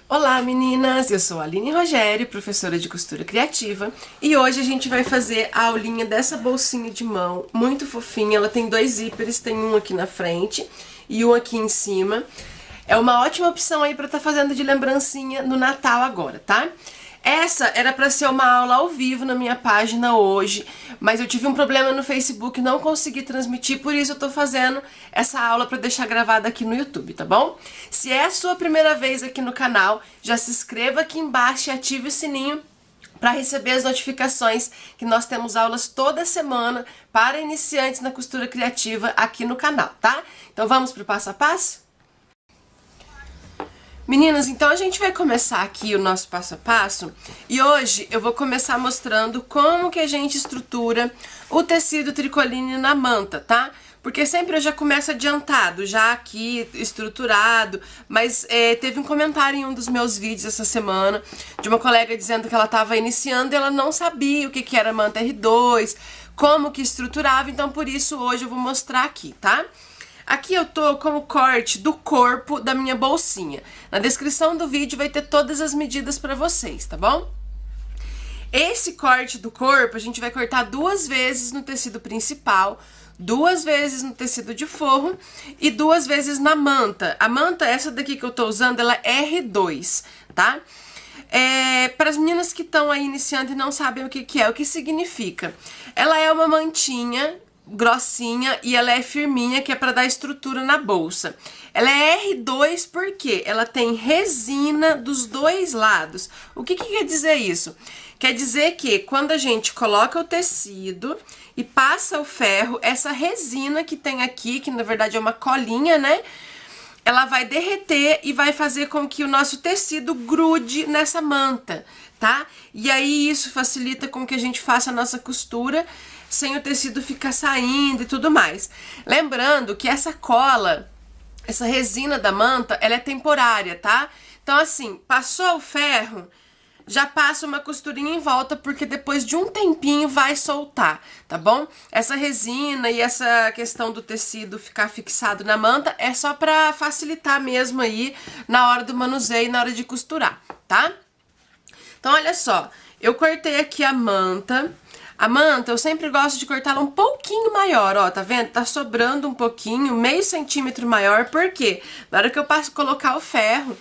Olá meninas, eu sou a Aline Rogério, professora de costura criativa, e hoje a gente vai fazer a aulinha dessa bolsinha de mão, muito fofinha. Ela tem dois zíperes, tem um aqui na frente e um aqui em cima. É uma ótima opção aí pra estar fazendo de lembrancinha no Natal agora, tá? Essa era pra ser uma aula ao vivo na minha página hoje, mas eu tive um problema no Facebook e não consegui transmitir, por isso eu tô fazendo essa aula pra deixar gravada aqui no YouTube, tá bom? Se é a sua primeira vez aqui no canal, já se inscreva aqui embaixo e ative o sininho para receber as notificações que nós temos aulas toda semana para iniciantes na costura criativa aqui no canal, tá? Então vamos pro passo a passo? Meninas, então a gente vai começar aqui o nosso passo a passo e hoje eu vou começar mostrando como que a gente estrutura o tecido tricoline na manta, tá? Porque sempre eu já começo adiantado, já aqui estruturado, mas teve um comentário em um dos meus vídeos essa semana de uma colega dizendo que ela estava iniciando e ela não sabia o que era manta R2, como que estruturava, então por isso hoje eu vou mostrar aqui, tá? Aqui eu tô com o corte do corpo da minha bolsinha. Na descrição do vídeo vai ter todas as medidas pra vocês, tá bom? Esse corte do corpo a gente vai cortar 2 vezes no tecido principal, 2 vezes no tecido de forro e 2 vezes na manta. A manta, essa daqui que eu tô usando, ela é R2, tá? Para as meninas que estão aí iniciando e não sabem o que é, o que significa? Ela é uma mantinha grossinha e ela é firminha, que é para dar estrutura na bolsa. Ela é R2 porque ela tem resina dos dois lados. O que quer dizer isso? Quer dizer que quando a gente coloca o tecido e passa o ferro, essa resina que tem aqui, que na verdade é uma colinha, né? Ela vai derreter e vai fazer com que o nosso tecido grude nessa manta, tá? E aí isso facilita com que a gente faça a nossa costura sem o tecido ficar saindo e tudo mais. Lembrando que essa cola, essa resina da manta, ela é temporária, tá? Então assim, passou o ferro, já passa uma costurinha em volta, porque depois de um tempinho vai soltar, tá bom? Essa resina e essa questão do tecido ficar fixado na manta é só pra facilitar mesmo aí na hora do manuseio e na hora de costurar, tá? Então olha só, eu cortei aqui a manta. A manta, eu sempre gosto de cortá-la um pouquinho maior, ó, tá vendo? Tá sobrando um pouquinho, meio centímetro maior, por quê? Na hora que eu passo colocar o ferro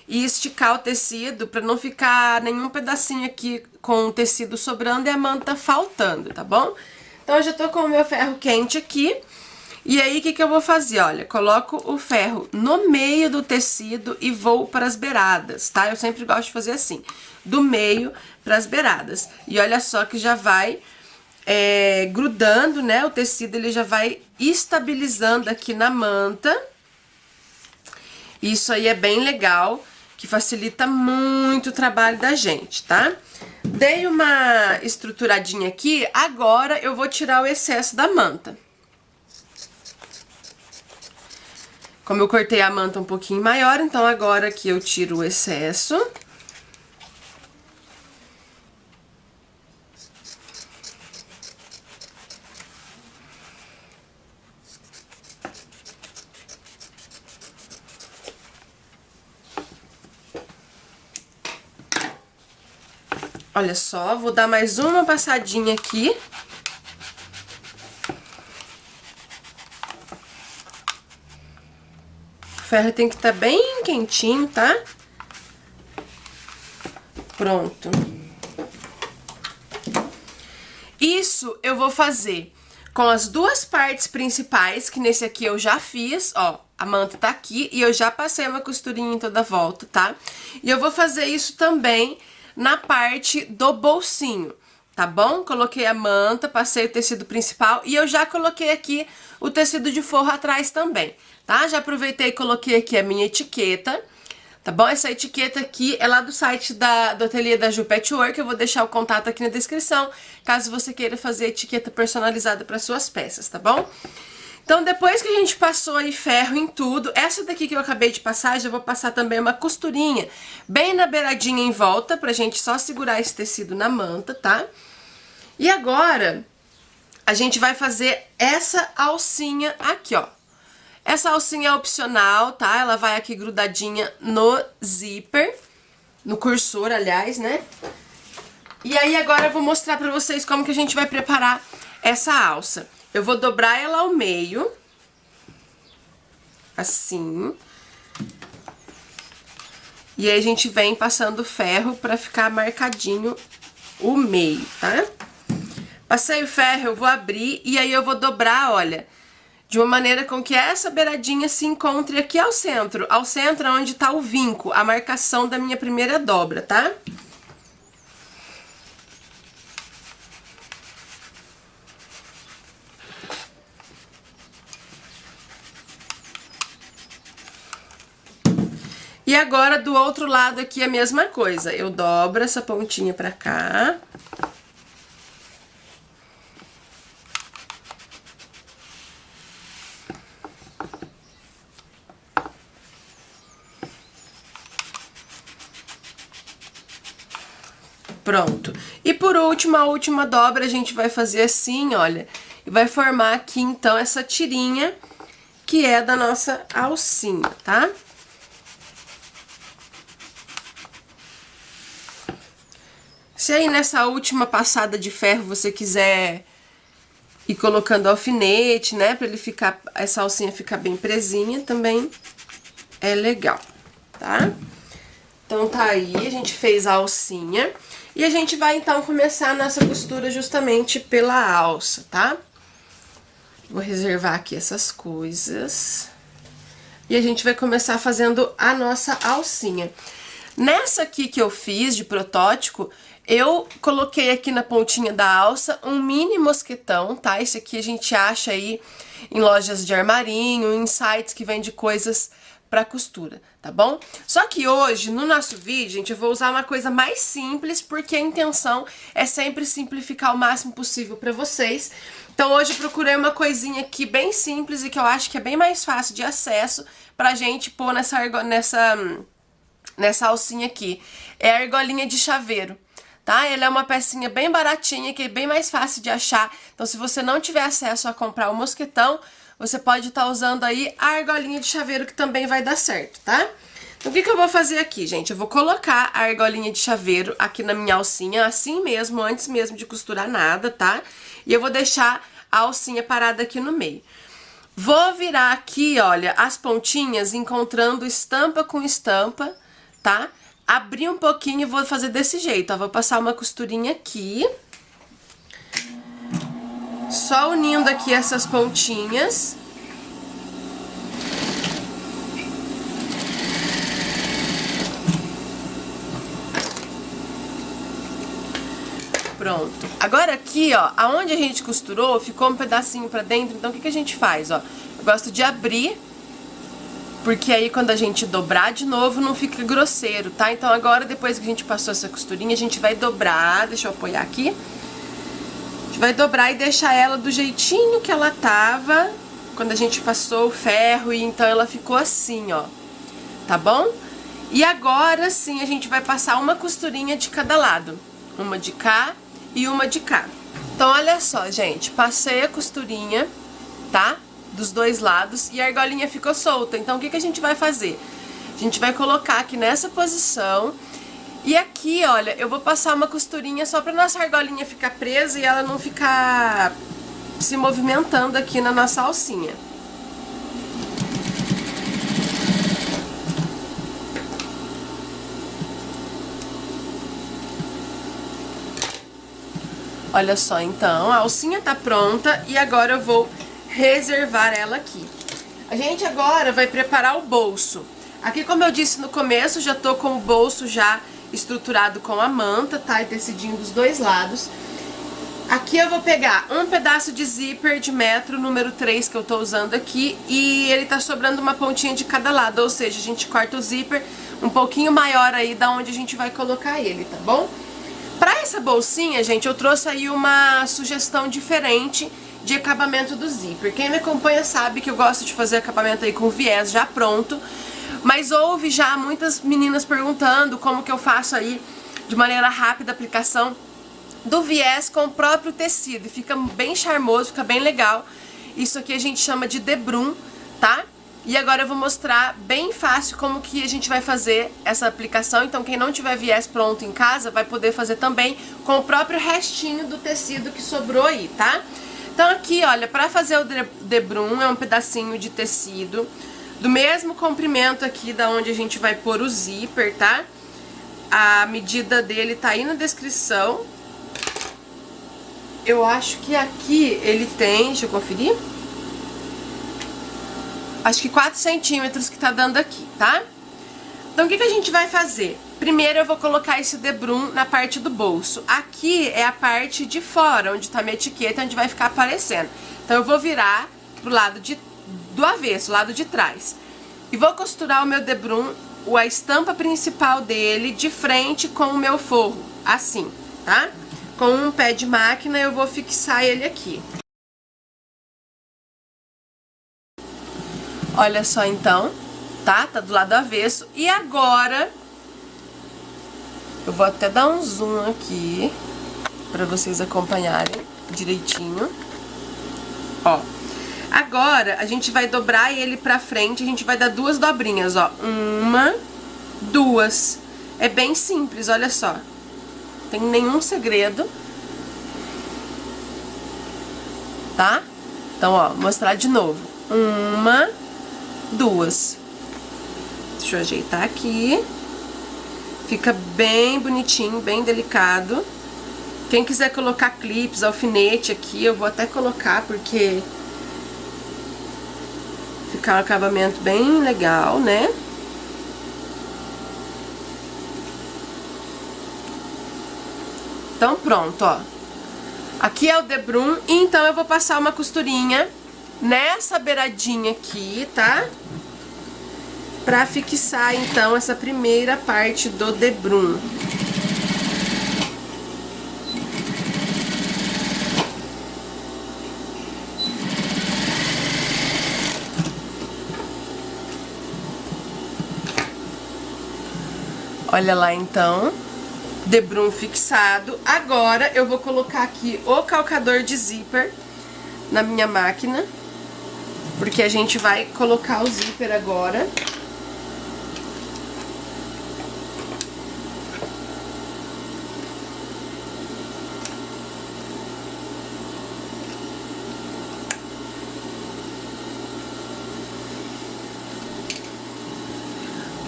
e esticar o tecido, pra não ficar nenhum pedacinho aqui com o tecido sobrando e a manta faltando, tá bom? Então eu já tô com o meu ferro quente aqui, e aí o que eu vou fazer? Olha, coloco o ferro no meio do tecido e vou para as beiradas, tá? Eu sempre gosto de fazer assim, do meio para as beiradas. E olha só que já vai grudando, né? O tecido ele já vai estabilizando aqui na manta. Isso aí é bem legal, que facilita muito o trabalho da gente, tá? Dei uma estruturadinha aqui, agora eu vou tirar o excesso da manta. Como eu cortei a manta um pouquinho maior, então agora aqui eu tiro o excesso. Olha só, vou dar mais uma passadinha aqui. O ferro tem que estar bem quentinho, tá? Pronto. Isso eu vou fazer com as duas partes principais, que nesse aqui eu já fiz, ó. A manta tá aqui e eu já passei uma costurinha em toda a volta, tá? E eu vou fazer isso também na parte do bolsinho, tá bom? Coloquei a manta, passei o tecido principal e eu já coloquei aqui o tecido de forro atrás também, tá? Já aproveitei e coloquei aqui a minha etiqueta, tá bom? Essa etiqueta aqui é lá do site do ateliê da Ju Patchwork, eu vou deixar o contato aqui na descrição, caso você queira fazer etiqueta personalizada para suas peças, tá bom? Então, depois que a gente passou aí ferro em tudo, essa daqui que eu acabei de passar, já vou passar também uma costurinha bem na beiradinha em volta, pra gente só segurar esse tecido na manta, tá? E agora, a gente vai fazer essa alcinha aqui, ó. Essa alcinha é opcional, tá? Ela vai aqui grudadinha no zíper, no cursor, aliás, né? E aí agora eu vou mostrar pra vocês como que a gente vai preparar essa alça. Eu vou dobrar ela ao meio, assim. E aí a gente vem passando ferro pra ficar marcadinho o meio, tá? Passei o ferro, eu vou abrir e aí eu vou dobrar, olha, de uma maneira com que essa beiradinha se encontre aqui ao centro. Ao centro é onde tá o vinco, a marcação da minha primeira dobra, tá? E agora, do outro lado aqui, a mesma coisa. Eu dobro essa pontinha pra cá. Pronto. E por último, a última dobra a gente vai fazer assim, olha. E vai formar aqui, então, essa tirinha que é da nossa alcinha, tá? Se aí nessa última passada de ferro você quiser ir colocando alfinete, né? Pra ele ficar, essa alcinha ficar bem presinha, também é legal, tá? Então tá aí, a gente fez a alcinha. E a gente vai, então, começar a nossa costura justamente pela alça, tá? Vou reservar aqui essas coisas. E a gente vai começar fazendo a nossa alcinha. Nessa aqui que eu fiz, de protótipo, eu coloquei aqui na pontinha da alça um mini mosquetão, tá? Esse aqui a gente acha aí em lojas de armarinho, em sites que vendem coisas pra costura, tá bom? Só que hoje, no nosso vídeo, gente, eu vou usar uma coisa mais simples, porque a intenção é sempre simplificar o máximo possível pra vocês. Então hoje eu procurei uma coisinha aqui bem simples e que eu acho que é bem mais fácil de acesso pra gente pôr nessa alcinha aqui. É a argolinha de chaveiro, tá? Ela é uma pecinha bem baratinha, que é bem mais fácil de achar. Então se você não tiver acesso a comprar o mosquetão, você pode estar usando aí a argolinha de chaveiro, que também vai dar certo, tá? Então, o que eu vou fazer aqui, gente? Eu vou colocar a argolinha de chaveiro aqui na minha alcinha, assim mesmo, antes mesmo de costurar nada, tá? E eu vou deixar a alcinha parada aqui no meio. Vou virar aqui, olha, as pontinhas, encontrando estampa com estampa, tá? Abrir um pouquinho e vou fazer desse jeito, ó. Vou passar uma costurinha aqui. Só unindo aqui essas pontinhas. Pronto. Agora aqui, ó, aonde a gente costurou, ficou um pedacinho pra dentro, então o que a gente faz, ó? Eu gosto de abrir, porque aí quando a gente dobrar de novo não fica grosseiro, tá? Então agora, depois que a gente passou essa costurinha, a gente vai dobrar, deixa eu apoiar aqui. Vai dobrar e deixar ela do jeitinho que ela tava quando a gente passou o ferro, e então ela ficou assim, ó, tá bom? E agora sim a gente vai passar uma costurinha de cada lado, uma de cá e uma de cá. Então olha só, gente, passei a costurinha, tá? Dos dois lados e a argolinha ficou solta. Então o que a gente vai fazer? A gente vai colocar aqui nessa posição. E aqui, olha, eu vou passar uma costurinha só pra nossa argolinha ficar presa e ela não ficar se movimentando aqui na nossa alcinha. Olha só, então, a alcinha tá pronta e agora eu vou reservar ela aqui. A gente agora vai preparar o bolso. Aqui, como eu disse no começo, já tô com o bolso já estruturado com a manta, tá? E tecidinho dos dois lados. Aqui eu vou pegar um pedaço de zíper de metro número 3 que eu tô usando aqui, e ele tá sobrando uma pontinha de cada lado, ou seja, a gente corta o zíper um pouquinho maior aí da onde a gente vai colocar ele, tá bom? Pra essa bolsinha, gente, eu trouxe aí uma sugestão diferente de acabamento do zíper. Quem me acompanha sabe que eu gosto de fazer acabamento aí com viés já pronto, mas houve já muitas meninas perguntando como que eu faço aí de maneira rápida a aplicação do viés com o próprio tecido. E fica bem charmoso, fica bem legal. Isso aqui a gente chama de debrum, tá? E agora eu vou mostrar bem fácil como que a gente vai fazer essa aplicação. Então quem não tiver viés pronto em casa vai poder fazer também com o próprio restinho do tecido que sobrou aí, tá? Então aqui, olha, para fazer o debrum é um pedacinho de tecido do mesmo comprimento aqui da onde a gente vai pôr o zíper, tá? A medida dele tá aí na descrição. Eu acho que aqui ele tem, deixa eu conferir. Acho que 4 centímetros que tá dando aqui, tá? Então o que a gente vai fazer? Primeiro eu vou colocar esse debrum na parte do bolso. Aqui é a parte de fora, onde tá minha etiqueta, onde vai ficar aparecendo. Então eu vou virar pro lado do avesso, lado de trás. E vou costurar o meu debrum, a estampa principal dele, de frente com o meu forro, assim, tá? Com um pé de máquina eu vou fixar ele aqui. Olha só então, tá? Tá do lado avesso. E agora, eu vou até dar um zoom aqui, pra vocês acompanharem direitinho. Ó, agora a gente vai dobrar ele pra frente, a gente vai dar 2 dobrinhas, ó. 1, 2. É bem simples, olha só. Não tem nenhum segredo. Tá? Então, ó, mostrar de novo. 1, 2. Deixa eu ajeitar aqui. Fica bem bonitinho, bem delicado. Quem quiser colocar clips, alfinete aqui, eu vou até colocar, porque fica um acabamento bem legal, né? Então pronto, ó. Aqui é o debrum, então eu vou passar uma costurinha nessa beiradinha aqui, tá? Pra fixar, então, essa primeira parte do debrum. Olha lá, então, debrum fixado. Agora eu vou colocar aqui o calcador de zíper na minha máquina, porque a gente vai colocar o zíper agora.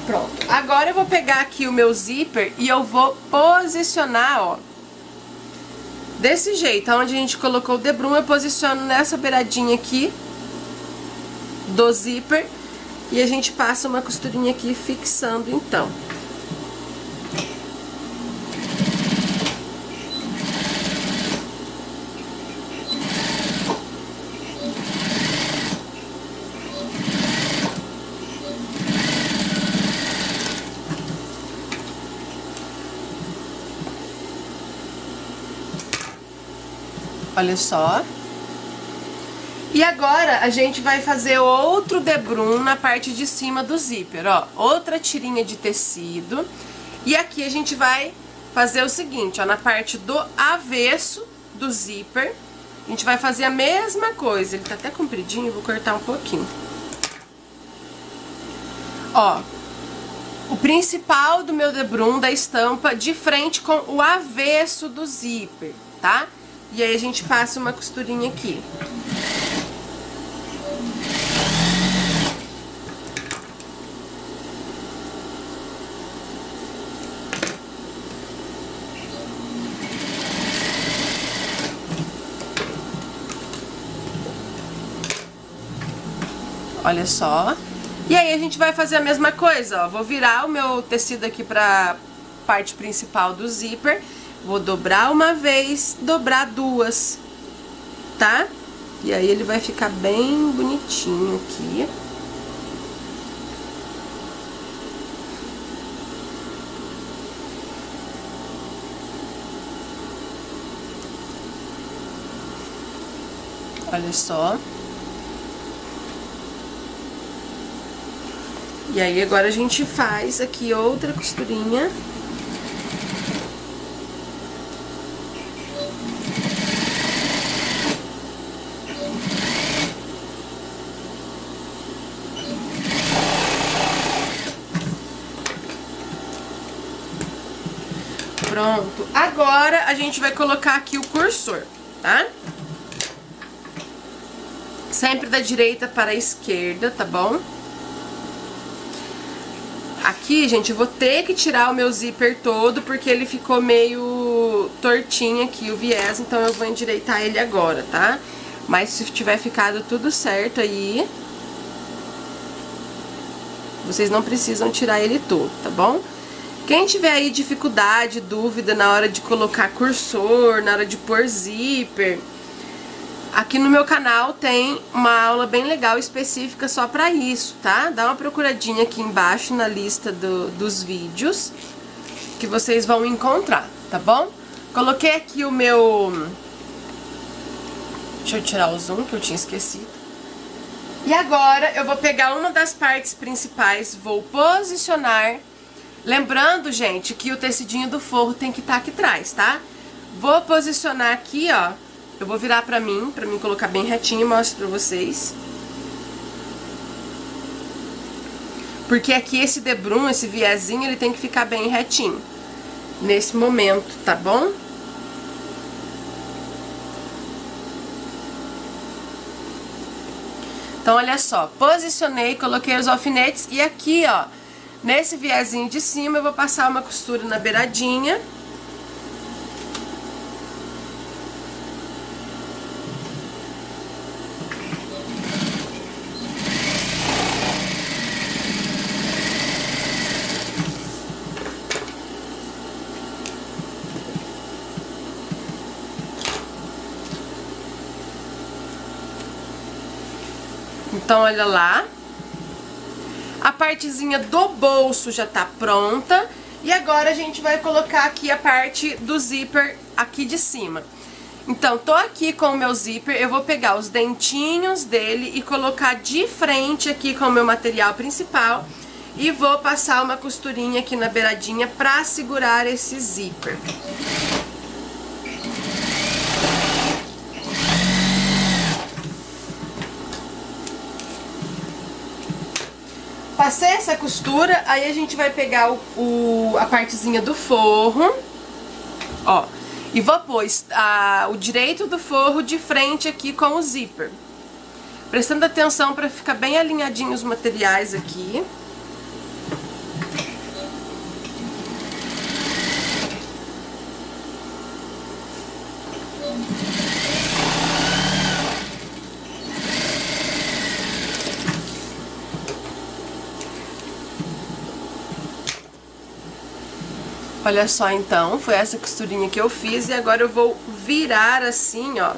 Pronto. Agora eu vou pegar aqui o meu zíper e eu vou posicionar, ó, desse jeito. Onde a gente colocou o debrum, eu posiciono nessa beiradinha aqui do zíper e a gente passa uma costurinha aqui fixando, então. Olha só. E agora a gente vai fazer outro debrum na parte de cima do zíper, ó. Outra tirinha de tecido. E aqui a gente vai fazer o seguinte, ó. Na parte do avesso do zíper, a gente vai fazer a mesma coisa. Ele tá até compridinho, vou cortar um pouquinho. Ó. O principal do meu debrum da estampa de frente com o avesso do zíper, tá? E aí a gente passa uma costurinha aqui. Olha só. E aí a gente vai fazer a mesma coisa, ó. Vou virar o meu tecido aqui pra parte principal do zíper. Vou dobrar uma vez, dobrar 2, tá? E aí ele vai ficar bem bonitinho aqui. Olha só. E aí agora a gente faz aqui outra costurinha. Pronto. Agora a gente vai colocar aqui o cursor, tá? Sempre da direita para a esquerda, tá bom? Aqui, gente, eu vou ter que tirar o meu zíper todo, porque ele ficou meio tortinho aqui, o viés, então eu vou endireitar ele agora, tá? Mas se tiver ficado tudo certo aí, vocês não precisam tirar ele todo, tá bom? Quem tiver aí dificuldade, dúvida na hora de colocar cursor, na hora de pôr zíper, aqui no meu canal tem uma aula bem legal específica só pra isso, tá? Dá uma procuradinha aqui embaixo na lista dos vídeos que vocês vão encontrar, tá bom? Coloquei aqui o meu... Deixa eu tirar o zoom que eu tinha esquecido. E agora eu vou pegar uma das partes principais, vou posicionar. Lembrando, gente, que o tecidinho do forro tem que estar aqui atrás, tá? Vou posicionar aqui, ó. Eu vou virar pra mim colocar bem retinho e mostro pra vocês. Porque aqui esse debrum, esse viezinho, ele tem que ficar bem retinho. Nesse momento, tá bom? Então, olha só, posicionei, coloquei os alfinetes e aqui, ó, nesse viezinho de cima eu vou passar uma costura na beiradinha. Então, olha lá. A partezinha do bolso já tá pronta. E agora a gente vai colocar aqui a parte do zíper aqui de cima. Então, tô aqui com o meu zíper, eu vou pegar os dentinhos dele e colocar de frente aqui com o meu material principal. E vou passar uma costurinha aqui na beiradinha pra segurar esse zíper. Passei essa costura, aí a gente vai pegar a partezinha do forro, ó, e vou pôr o direito do forro de frente aqui com o zíper. Prestando atenção para ficar bem alinhadinho os materiais aqui. Olha só, então, foi essa costurinha que eu fiz e agora eu vou virar assim, ó,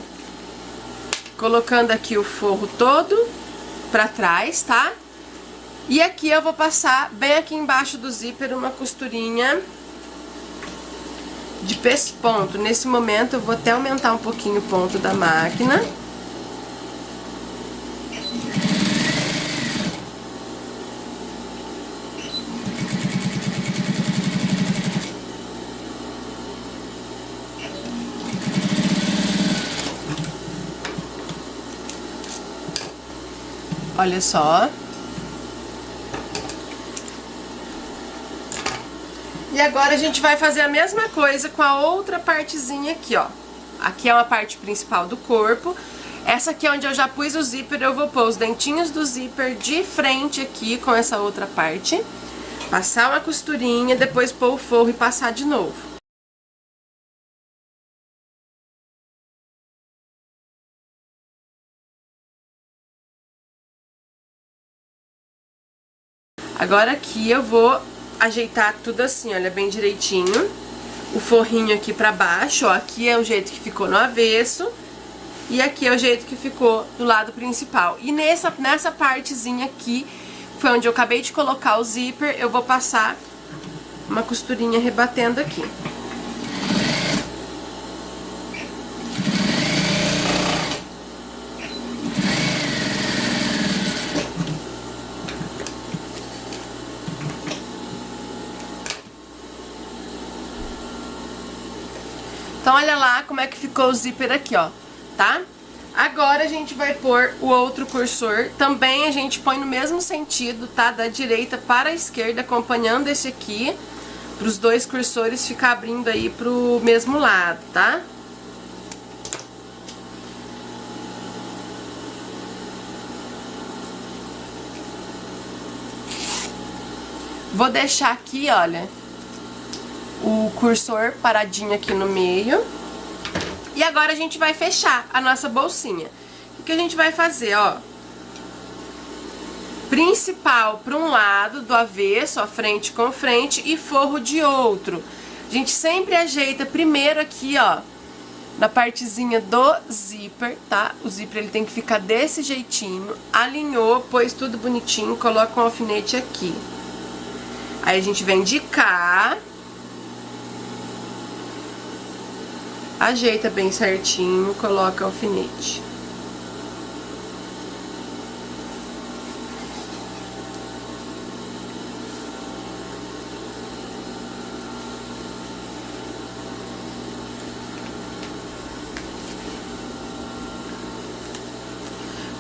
colocando aqui o forro todo pra trás, tá? E aqui eu vou passar bem aqui embaixo do zíper uma costurinha de pesponto. Nesse momento eu vou até aumentar um pouquinho o ponto da máquina. Olha só. E agora a gente vai fazer a mesma coisa com a outra partezinha aqui, ó. Aqui é uma parte principal do corpo. Essa aqui é onde eu já pus o zíper, eu vou pôr os dentinhos do zíper de frente aqui com essa outra parte. Passar uma costurinha, depois pôr o forro e passar de novo. Agora aqui eu vou ajeitar tudo assim, olha, bem direitinho. O forrinho aqui pra baixo, ó, aqui é o jeito que ficou no avesso. E aqui é o jeito que ficou do lado principal. E nessa partezinha aqui, foi onde eu acabei de colocar o zíper, eu vou passar uma costurinha rebatendo aqui. Então, olha lá como é que ficou o zíper aqui, ó, tá? Agora a gente vai pôr o outro cursor. Também a gente põe no mesmo sentido, tá? Da direita para a esquerda, acompanhando esse aqui. os dois cursores ficar abrindo aí pro mesmo lado, tá? Vou deixar aqui, olha, o cursor paradinho aqui no meio. E agora a gente vai fechar a nossa bolsinha. O que a gente vai fazer, ó? Principal para um lado, do avesso, ó, frente com frente, e forro de outro. A gente sempre ajeita primeiro aqui, ó, na partezinha do zíper, tá? O zíper ele tem que ficar desse jeitinho. Alinhou, pôs tudo bonitinho, coloca um alfinete aqui. Aí a gente vem de cá, ajeita bem certinho, coloca o alfinete.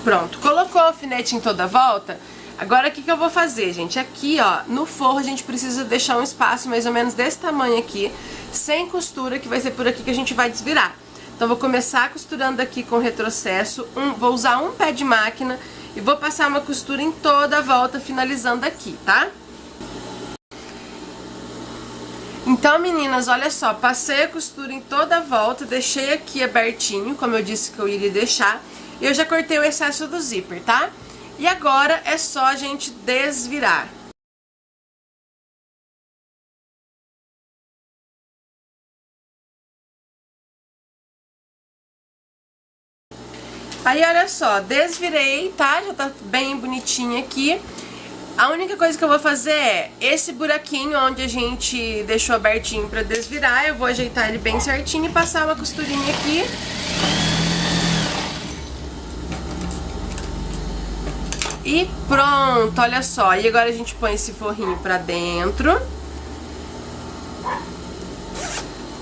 Pronto, colocou o alfinete em toda a volta. Agora, o que eu vou fazer, gente? Aqui, ó, no forro a gente precisa deixar um espaço mais ou menos desse tamanho aqui, sem costura, que vai ser por aqui que a gente vai desvirar. Então, vou começar costurando aqui com retrocesso, vou usar um pé de máquina e vou passar uma costura em toda a volta, finalizando aqui, tá? Então, meninas, olha só, passei a costura em toda a volta, deixei aqui abertinho, como eu disse que eu iria deixar, e eu já cortei o excesso do zíper, tá? E agora é só a gente desvirar. Aí, olha só, desvirei, tá? Já tá bem bonitinho aqui. A única coisa que eu vou fazer é esse buraquinho onde a gente deixou abertinho pra desvirar, eu vou ajeitar ele bem certinho e passar uma costurinha aqui. E pronto, olha só. E agora a gente põe esse forrinho pra dentro.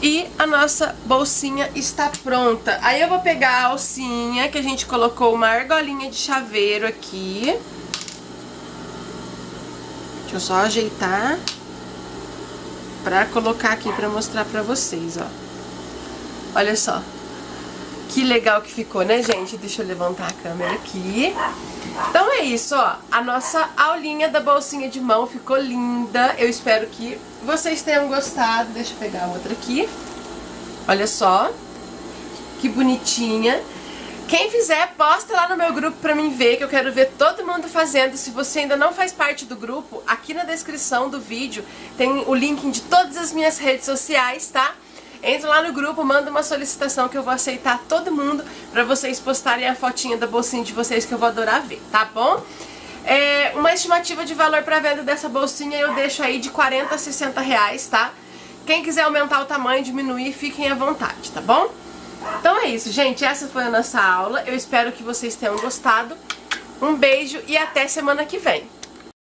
E a nossa bolsinha está pronta. Aí eu vou pegar a alcinha, que a gente colocou uma argolinha de chaveiro aqui. Deixa eu só ajeitar pra colocar aqui pra mostrar pra vocês, ó. Olha só. Que legal que ficou, né, gente? Deixa eu levantar a câmera aqui. Então é isso, ó. A nossa aulinha da bolsinha de mão ficou linda. Eu espero que vocês tenham gostado. Deixa eu pegar a outra aqui. Olha só. Que bonitinha. Quem fizer, posta lá no meu grupo pra mim ver, que eu quero ver todo mundo fazendo. Se você ainda não faz parte do grupo, aqui na descrição do vídeo tem o link de todas as minhas redes sociais, tá? Entra lá no grupo, manda uma solicitação que eu vou aceitar todo mundo pra vocês postarem a fotinha da bolsinha de vocês, que eu vou adorar ver, tá bom? Uma estimativa de valor pra venda dessa bolsinha eu deixo aí de 40 a 60 reais, tá? Quem quiser aumentar o tamanho, diminuir, fiquem à vontade, tá bom? Então é isso, gente. Essa foi a nossa aula. Eu espero que vocês tenham gostado. Um beijo e até semana que vem.